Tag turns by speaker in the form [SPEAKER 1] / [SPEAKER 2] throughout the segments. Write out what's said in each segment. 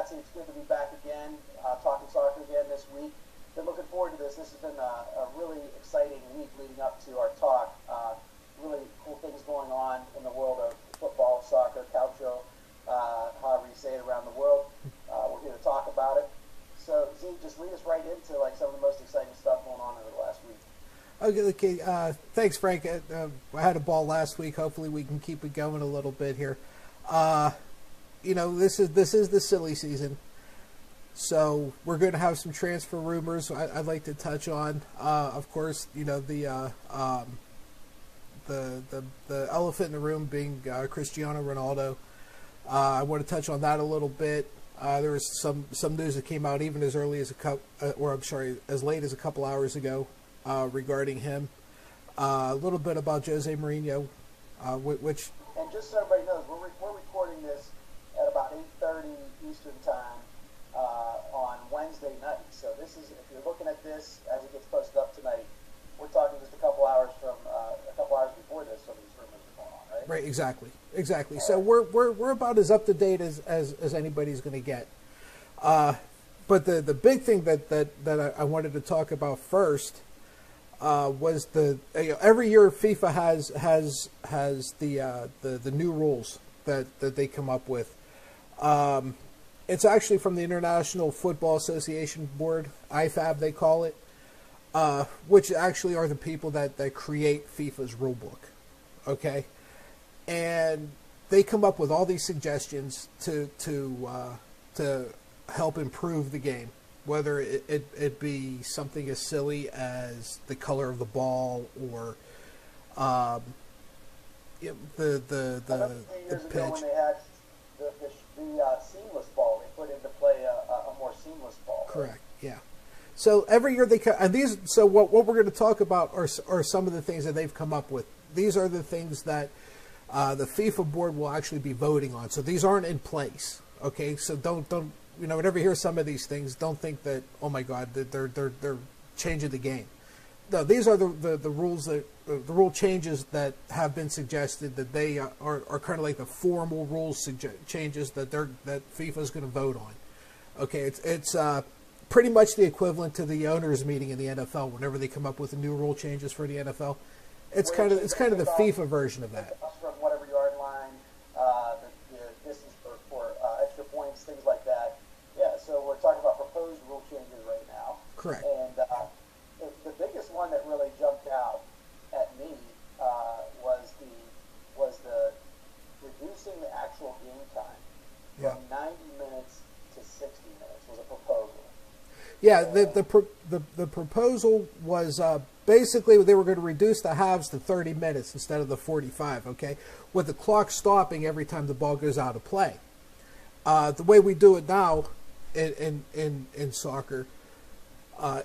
[SPEAKER 1] Patsy. It's good to be back again, talking soccer again this week. Been looking forward to this. This has been a really exciting week leading up to our talk. Really cool things going on in the world of football, soccer, calcio, however you say it around the world. We're here to talk about it. So, Z, just lead us right into like some of the most exciting stuff going on over the last week.
[SPEAKER 2] Okay. Thanks, Frank. I had a ball last week. Hopefully, we can keep it going a little bit here. This is the silly season, so we're going to have some transfer rumors. I'd like to touch on, of course, the elephant in the room being Cristiano Ronaldo. I want to touch on that a little bit. There was some news that came out even as early as as late as a couple hours ago regarding him. A little bit about Jose Mourinho, which.
[SPEAKER 1] And just so everybody knows, we're recording this at about 8:30 Eastern time on Wednesday night. So this is, if you're looking at this as it gets posted up tonight, we're talking just a couple hours before this. Some of these rumors are going on, right?
[SPEAKER 2] Right, exactly. All so right. we're about as up to date as anybody's going to get. But the big thing that I wanted to talk about first was every year FIFA has the new rules that they come up with. It's actually from the International Football Association Board, IFAB they call it, which actually are the people that create FIFA's rule book. Okay, and they come up with all these suggestions to help improve the game. Whether it be something as silly as the color of the ball or the
[SPEAKER 1] years
[SPEAKER 2] pitch.
[SPEAKER 1] Ago when they had the seamless ball, they put into play a more seamless ball.
[SPEAKER 2] Correct. Yeah. So every year and these. So what we're going to talk about are some of the things that they've come up with. These are the things that the FIFA board will actually be voting on. So these aren't in place. Okay. So don't. Whenever you hear some of these things, don't think that, oh my God, that they're changing the game. No, these are the rules the rule changes that have been suggested, that they are kind of like the formal rules changes that FIFA is going to vote on. Okay, it's pretty much the equivalent to the owners' meeting in the NFL. Whenever they come up with the new rule changes for the NFL, it's kind of the FIFA version of that.
[SPEAKER 1] From whatever yard line, the distance for extra points, things like that. Yeah, so we're talking about proposed rule changes right now.
[SPEAKER 2] Correct.
[SPEAKER 1] And the biggest one that really jumped out at me was the reducing the actual game time from 90 minutes to 60 minutes was a proposal.
[SPEAKER 2] Yeah, the proposal was basically they were going to reduce the halves to 30 minutes instead of the 45. Okay, with the clock stopping every time the ball goes out of play. The way we do it now in soccer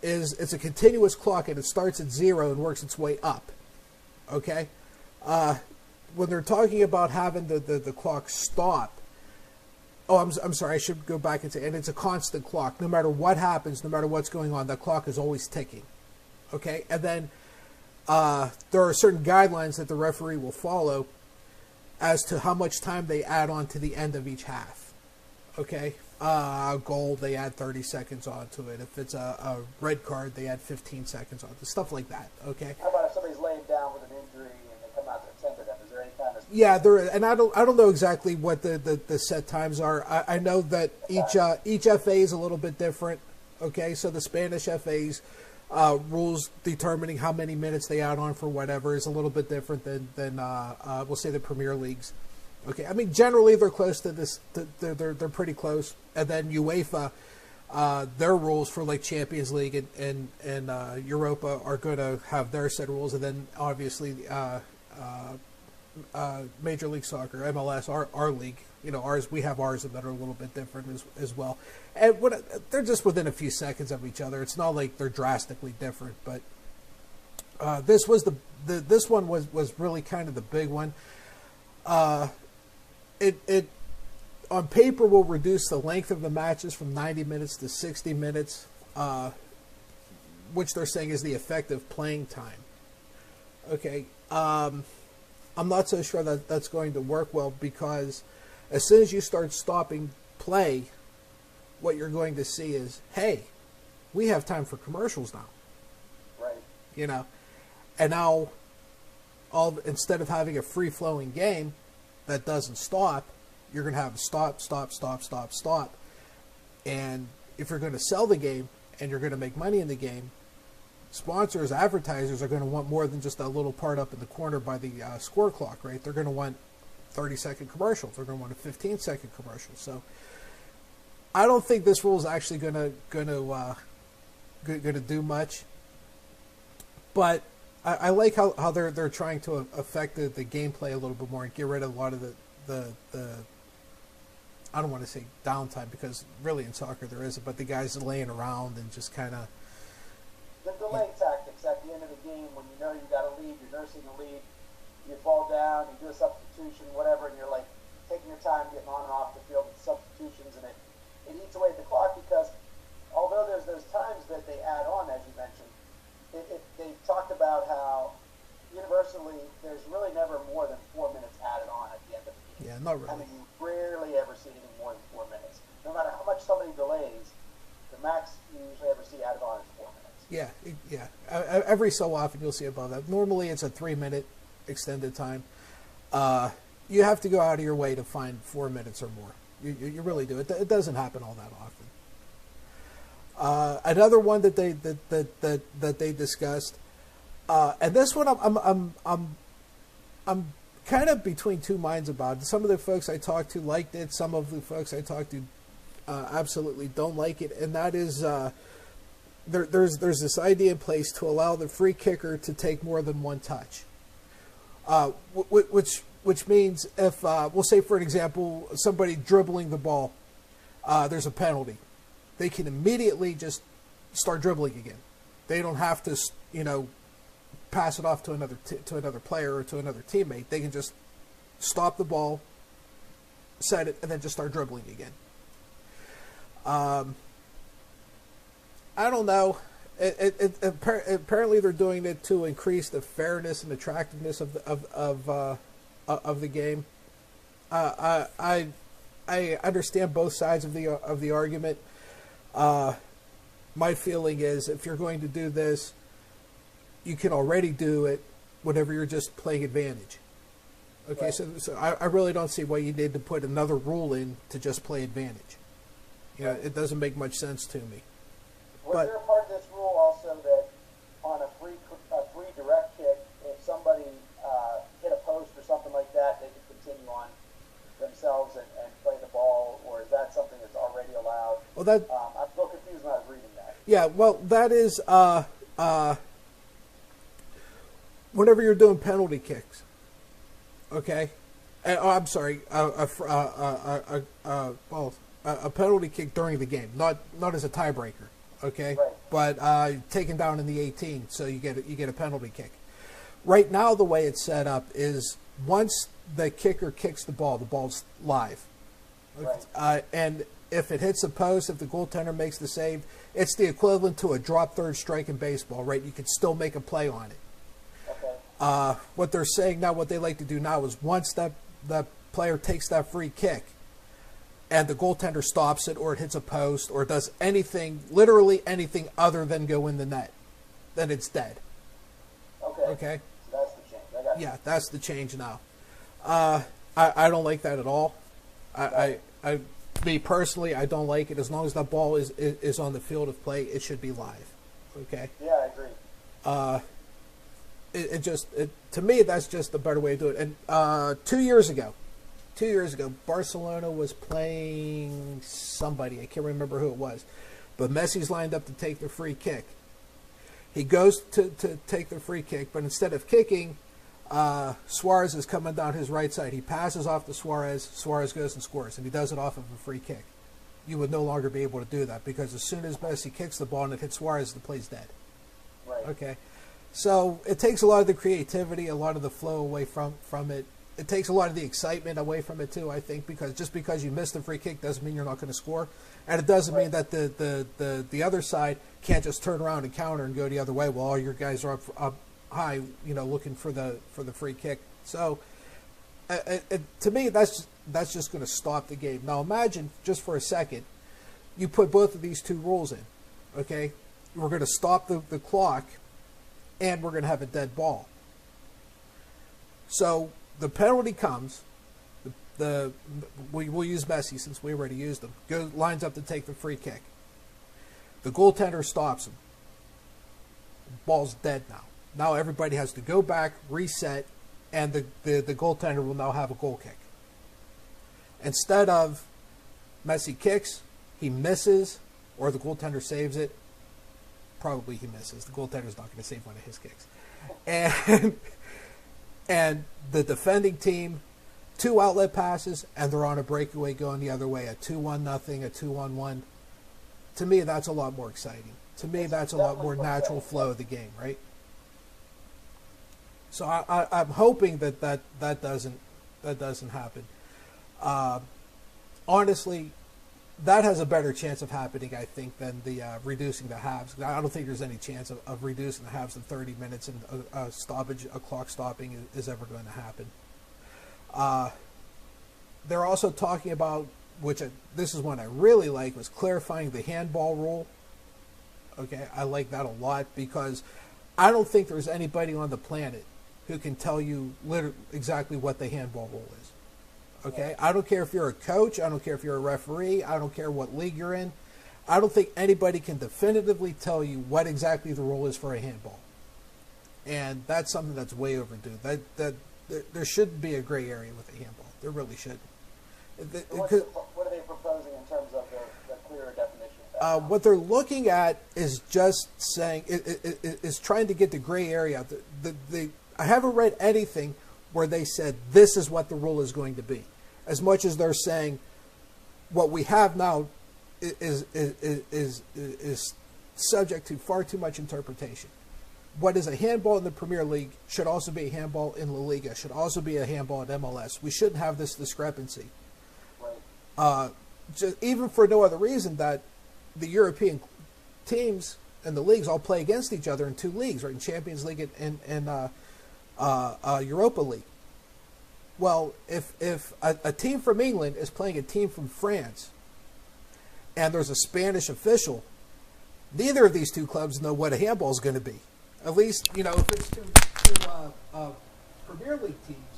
[SPEAKER 2] is it's a continuous clock, and it starts at 0 and works its way up. Okay, when they're talking about having the clock stop. Oh, I'm sorry. I should go back and say, and it's a constant clock. No matter what happens, no matter what's going on, that clock is always ticking. Okay, and then there are certain guidelines that the referee will follow as to how much time they add on to the end of each half. Okay, a goal, they add 30 seconds onto it. If it's a red card, they add 15 seconds onto it. Stuff like that. Okay.
[SPEAKER 1] How about if somebody's laying down with an injury and they come out to attend to them? Is there any kind of...
[SPEAKER 2] Yeah, and I don't know exactly what the set times are. I know that each FA is a little bit different. Okay, so the Spanish FA's rules determining how many minutes they add on for whatever is a little bit different than we'll say the Premier Leagues. Okay, I mean generally they're close to this. They're pretty close, and then UEFA, their rules for like Champions League and Europa are going to have their set rules, and then obviously Major League Soccer, MLS, our league. Ours, we have ours that are a little bit different as well, and they're just within a few seconds of each other. It's not like they're drastically different, but this was this one was really kind of the big one. It on paper will reduce the length of the matches from 90 minutes to 60 minutes, which they're saying is the effective playing time. Okay, I'm not so sure that that's going to work well, because as soon as you start stopping play, what you're going to see is, hey, we have time for commercials now.
[SPEAKER 1] Right.
[SPEAKER 2] You know, and now instead of having a free-flowing game that doesn't stop, you're going to have stop, stop, stop, stop, stop. And if you're going to sell the game and you're going to make money in the game, sponsors, advertisers are going to want more than just that little part up in the corner by the score clock, right? They're going to want 30-second commercials. They're going to want a 15-second commercial. So I don't think this rule is actually going to do much. But I like how they're trying to affect the gameplay a little bit more and get rid of a lot of the I don't want to say downtime, because really in soccer there isn't, but the guys laying around and just kind of
[SPEAKER 1] the delay tactics at the end of the game when you know you got a lead, you're nursing a lead, you fall down, you do a substitution, whatever, and you're like taking your time getting on and off the field with substitutions, and it eats away at the clock, because although there's those times that they add on, as you mentioned, they talked about how universally there's really never more than 4 minutes added on at the end of the game.
[SPEAKER 2] Yeah, not really.
[SPEAKER 1] I mean, you rarely ever see anything more than 4 minutes. No matter how much somebody delays, the max you usually ever see added on is 4 minutes.
[SPEAKER 2] Yeah. Every so often you'll see above that. Normally it's a 3-minute extended time. You have to go out of your way to find 4 minutes or more. You really do. It doesn't happen all that often. Another one that they discussed, and this one I'm kind of between two minds about it. Some of the folks I talked to liked it. Some of the folks I talked to absolutely don't like it, and that is there's this idea in place to allow the free kicker to take more than one touch, which means if we'll say, for an example, somebody dribbling the ball, there's a penalty. They can immediately just start dribbling again. They don't have to, pass it off to another player or to another teammate. They can just stop the ball, set it, and then just start dribbling again. I don't know. Apparently, they're doing it to increase the fairness and attractiveness of the game. I understand both sides of the argument. My feeling is, if you're going to do this, you can already do it whenever you're just playing advantage. Okay, right. So I really don't see why you need to put another rule in to just play advantage. It doesn't make much sense to me.
[SPEAKER 1] Was there a part of this rule also that on a free direct kick, if somebody hit a post or something like that, they could continue on themselves and play the ball, or is that something that's already allowed?
[SPEAKER 2] Well, that
[SPEAKER 1] I'm a little confused when I was reading that.
[SPEAKER 2] Yeah, well, that is whenever you're doing penalty kicks, okay? I'm sorry, a penalty kick during the game, not as a tiebreaker, okay?
[SPEAKER 1] Right.
[SPEAKER 2] But taken down in the 18, so you get a penalty kick. Right now, the way it's set up is once the kicker kicks the ball's live.
[SPEAKER 1] Right.
[SPEAKER 2] And if it hits the post, if the goaltender makes the save, it's the equivalent to a drop third strike in baseball, right? You can still make a play on it.
[SPEAKER 1] Okay.
[SPEAKER 2] What they're saying now, what they like to do now is once that player takes that free kick and the goaltender stops it, or it hits a post, or does anything, literally anything other than go in the net, then it's dead. Okay?
[SPEAKER 1] So that's the change. I got you.
[SPEAKER 2] Yeah, that's the change now. I don't like that at all. Me personally, I don't like it. As long as that ball is on the field of play, it should be live. Okay?
[SPEAKER 1] Yeah, I agree. To me, that's just the better way to do it. And 2 years ago, Barcelona was playing somebody. I can't remember who it was. But Messi's lined up to take the free kick. He goes to take the free kick, but instead of kicking, Suarez is coming down his right side. He passes off to Suarez. Suarez goes and scores, and he does it off of a free kick. You would no longer be able to do that, because as soon as Messi kicks the ball and it hits Suarez, the play's dead. Right.
[SPEAKER 2] Okay? So it takes a lot of the creativity, a lot of the flow away from it. It takes a lot of the excitement away from it too, I think, because just because you missed the free kick doesn't mean you're not going to score. And it doesn't mean that the other side can't just turn around and counter and go the other way while all your guys are up high, looking for the free kick. So to me, that's just going to stop the game. Now imagine, just for a second, you put both of these two rules in. Okay, we're going to stop the clock, and we're going to have a dead ball. So the penalty comes. We'll use Messi since we already used him. Lines up to take the free kick. The goaltender stops him. Ball's dead now. Now everybody has to go back, reset, and the goaltender will now have a goal kick. Instead of Messi kicks, he misses, or the goaltender saves it. Probably he misses. The goaltender's not going to save one of his kicks. And the defending team, 2 outlet passes, and they're on a breakaway going the other way, a 2-1 nothing, a 2-1-1. To me, that's a lot more exciting. To me, that's a lot more natural flow of the game, right? So I'm hoping that doesn't happen. Honestly, that has a better chance of happening, I think, than the reducing the halves. I don't think there's any chance of reducing the halves to 30 minutes and a clock stopping is ever going to happen. They're also talking about, this is one I really like, was clarifying the handball rule. Okay, I like that a lot because I don't think there's anybody on the planet who can tell you exactly what the handball rule is. Okay, I don't care if you're a coach, I don't care if you're a referee, I don't care what league you're in. I don't think anybody can definitively tell you what exactly the rule is for a handball. And that's something that's way overdue. There shouldn't be a gray area with a handball. There really shouldn't.
[SPEAKER 1] What are they proposing in terms of the clearer definition of that?
[SPEAKER 2] What they're looking at is just saying, is trying to get the gray area out. I haven't read anything where they said this is what the rule is going to be. As much as they're saying what we have now is subject to far too much interpretation. What is a handball in the Premier League should also be a handball in La Liga, should also be a handball in MLS. We shouldn't have this discrepancy.
[SPEAKER 1] Right.
[SPEAKER 2] Just, even for no other reason that the European teams and the leagues all play against each other in 2 leagues, right? In Champions League and Europa League. Well, if a team from England is playing a team from France and there's a Spanish official, neither of these 2 clubs know what a handball is going to be. At least, if it's two Premier League teams,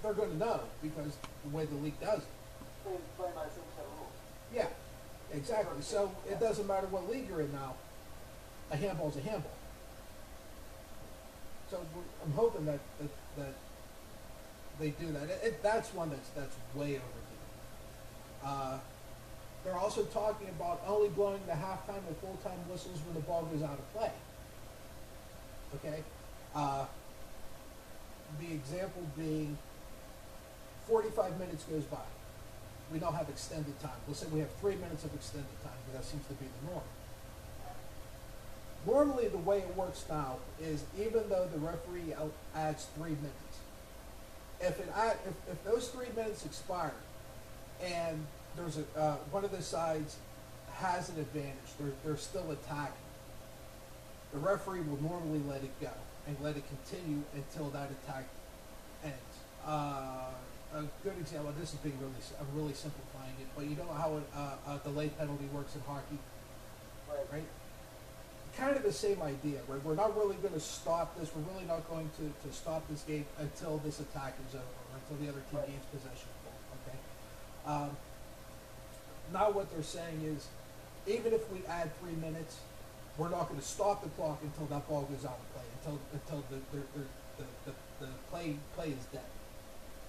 [SPEAKER 2] they're going to know because the way the league does it.
[SPEAKER 1] Playing by the same set of rules.
[SPEAKER 2] Yeah, exactly. So it doesn't matter what league you're in now. A handball is a handball. So I'm hoping that they do that. That's one that's way overdue. They're also talking about only blowing the halftime and full-time whistles when the ball goes out of play. Okay? The example being 45 minutes goes by. We now have extended time. Let's say we have 3 minutes of extended time, because that seems to be the norm. Normally, the way it works now is even though the referee adds 3 minutes, if those 3 minutes expire and there's one of the sides has an advantage, they're still attacking, the referee will normally let it go and let it continue until that attack ends. A good example, this is I'm really simplifying it, but you know how a delay penalty works in hockey, right? Kind of the same idea, right? We're not really going to stop this. We're really not going to stop this game until this attack is over, or until the other team gains possession of the ball, okay? Now what they're saying is, even if we add 3 minutes, we're not going to stop the clock until that ball goes out of play, until the play is dead.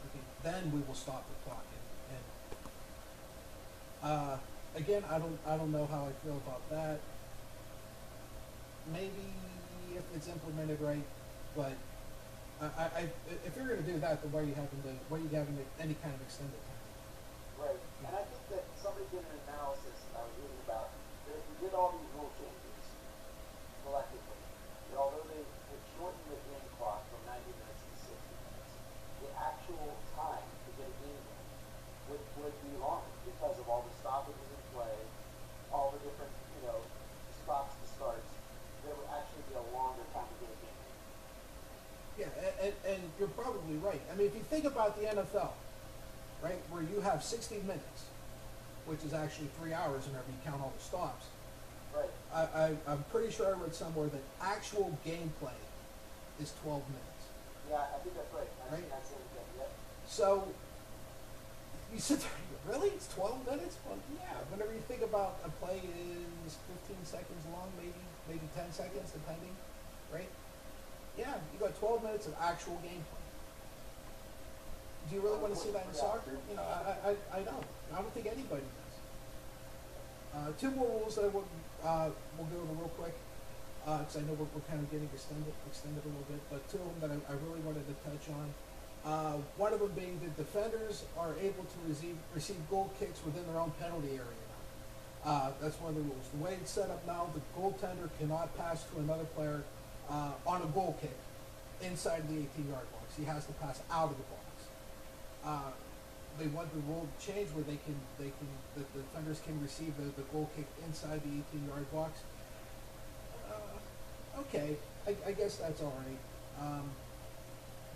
[SPEAKER 2] Okay, then we will stop the clock. And again, I don't know how I feel about that. Maybe if it's implemented right, but if you're going to do that, then why are you having any kind of extended time?
[SPEAKER 1] Right, and I think that somebody did an analysis I was reading about that if we did all these rule changes collectively, that although they would shorten the game clock from 90 minutes to 60 minutes, the actual time to get a game in would be longer because of all the stoppages in play, all the different stops and starts. There would actually be a longer time to get a game in.
[SPEAKER 2] Yeah, and you're probably right. I mean, if you think about the NFL, right, where you have 60 minutes, which is actually 3 hours whenever you count all the stops.
[SPEAKER 1] Right.
[SPEAKER 2] I'm pretty sure I read somewhere that actual gameplay is 12 minutes.
[SPEAKER 1] Yeah, I think that's right.
[SPEAKER 2] Right.
[SPEAKER 1] That's it. Yeah.
[SPEAKER 2] So you sit there, really? It's 12 minutes? Well, yeah. Whenever you think about a play is 15 seconds long, maybe 10 seconds, depending, right? Yeah, you got 12 minutes of actual gameplay. Do you really want to see that in soccer? You know, I don't. I don't think anybody does. Two more rules that we'll go over real quick, because I know we're kind of getting extended a little bit, but two of them that I really wanted to touch on. One of them being that defenders are able to receive goal kicks within their own penalty area now. That's one of the rules. The way it's set up now, the goaltender cannot pass to another player on a goal kick inside the 18-yard box. He has to pass out of the box. They want the rule to change where the defenders can receive the goal kick inside the 18-yard box. Okay, I guess that's all right.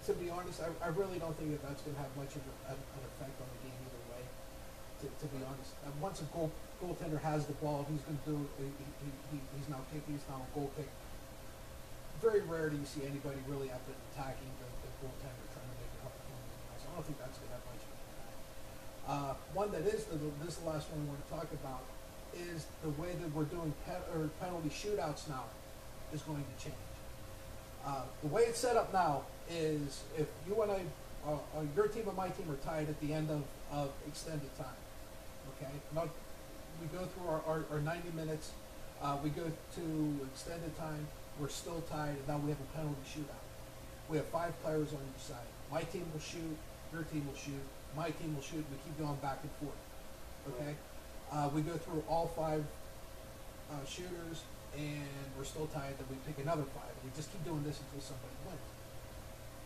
[SPEAKER 2] To be honest, I really don't think that that's going to have much of an effect on the game either way. To be honest, once a goaltender has the ball, he's going to do. He's now kicking. He's now a goal kick. Very rare do you see anybody really out there attacking the goaltender, trying to make it hard for him. So I don't think that's going to have much of an impact. One that is this the last one we want to talk about is the way that we're doing penalty shootouts now is going to change. The way it's set up now is if you and I, your team and my team are tied at the end of extended time. Okay, now we go through our 90 minutes. We go to extended time. We're still tied, and now we have a penalty shootout. We have 5 players on each side. My team will shoot. Your team will shoot. My team will shoot. We keep going back and forth. Okay, we go through all 5 shooters, and we're still tied. Then we pick another 5. We just keep doing this until somebody wins.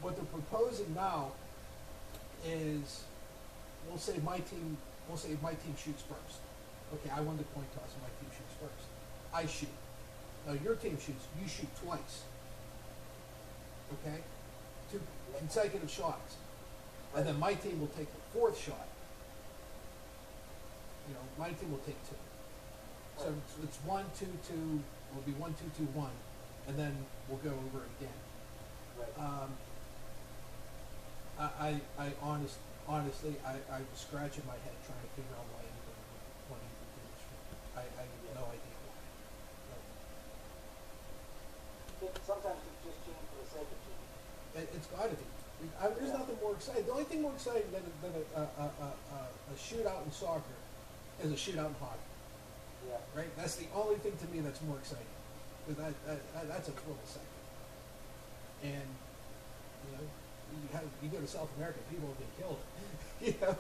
[SPEAKER 2] What they're proposing now is, we'll say my team shoots first. Okay, I won the coin toss, and my team shoots first. I shoot. Now your team shoots. You shoot twice. Okay, 2 consecutive shots, and then my team will take the 4th shot. You know, my team will take 2. So it's 1, 2, 2. Will be 1, 2, 2, 1, and then we'll go over it again.
[SPEAKER 1] Right.
[SPEAKER 2] I honestly, I was scratching my head trying to figure out why anybody would want to even do this. I have no idea why.
[SPEAKER 1] Sometimes it's just change for the sake of change.
[SPEAKER 2] It's got to be. There's nothing more exciting. The only thing more exciting than a shootout in soccer is a shootout in hockey.
[SPEAKER 1] Yeah.
[SPEAKER 2] Right? That's the only thing to me that's more exciting. Because that's a thrill second. And, you know, you go to South America, people have been killed,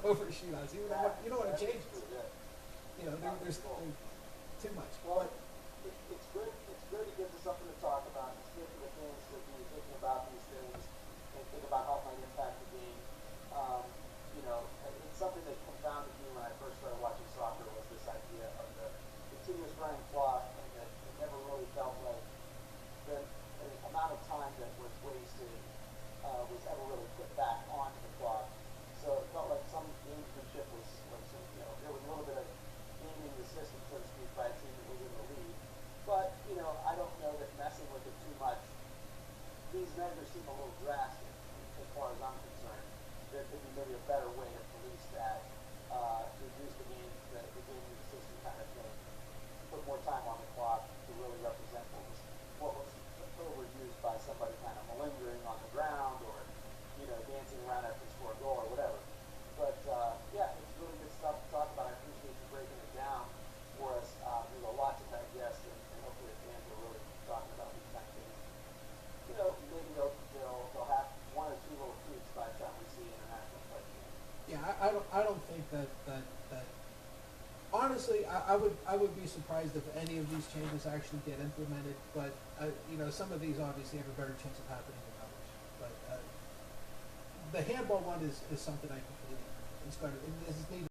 [SPEAKER 2] over shootouts. You don't want to change it. You know, there's too much.
[SPEAKER 1] Well, it's good. It's good. It gives us something to talk about. It's good for the fans to be thinking about these things and think about how it might impact the game. You know, it's something that confounded me when I first started watching soccer was this idea of the continuous running clock, and that it never really felt like the amount of time that was wasted was ever really put back onto the clock. So it felt like some gamesmanship was you know, there was a little bit of gaming the system, so to speak, by a team that was in the lead. But, you know, I don't know that messing with it too much, these measures seem a little drastic as far as I'm concerned. There could be maybe a better way to police that, to reduce the gaming system kind of thing, put more time on the clock to really represent what was overused by somebody kind of malingering on the ground or, you know, dancing around after they score a goal or whatever. But, yeah, it's really good stuff to talk about. I appreciate you breaking it down for us. There's a lot to digest, and hopefully the fans are really talking about these kind of things. You know, maybe they'll have 1 or 2 little tweaks by the time we see international play.
[SPEAKER 2] Yeah, I don't think that honestly, I would be surprised if any of these changes actually get implemented. But you know, some of these obviously have a better chance of happening than others. But the handball one is something I completely agree with. It's better. This is needed.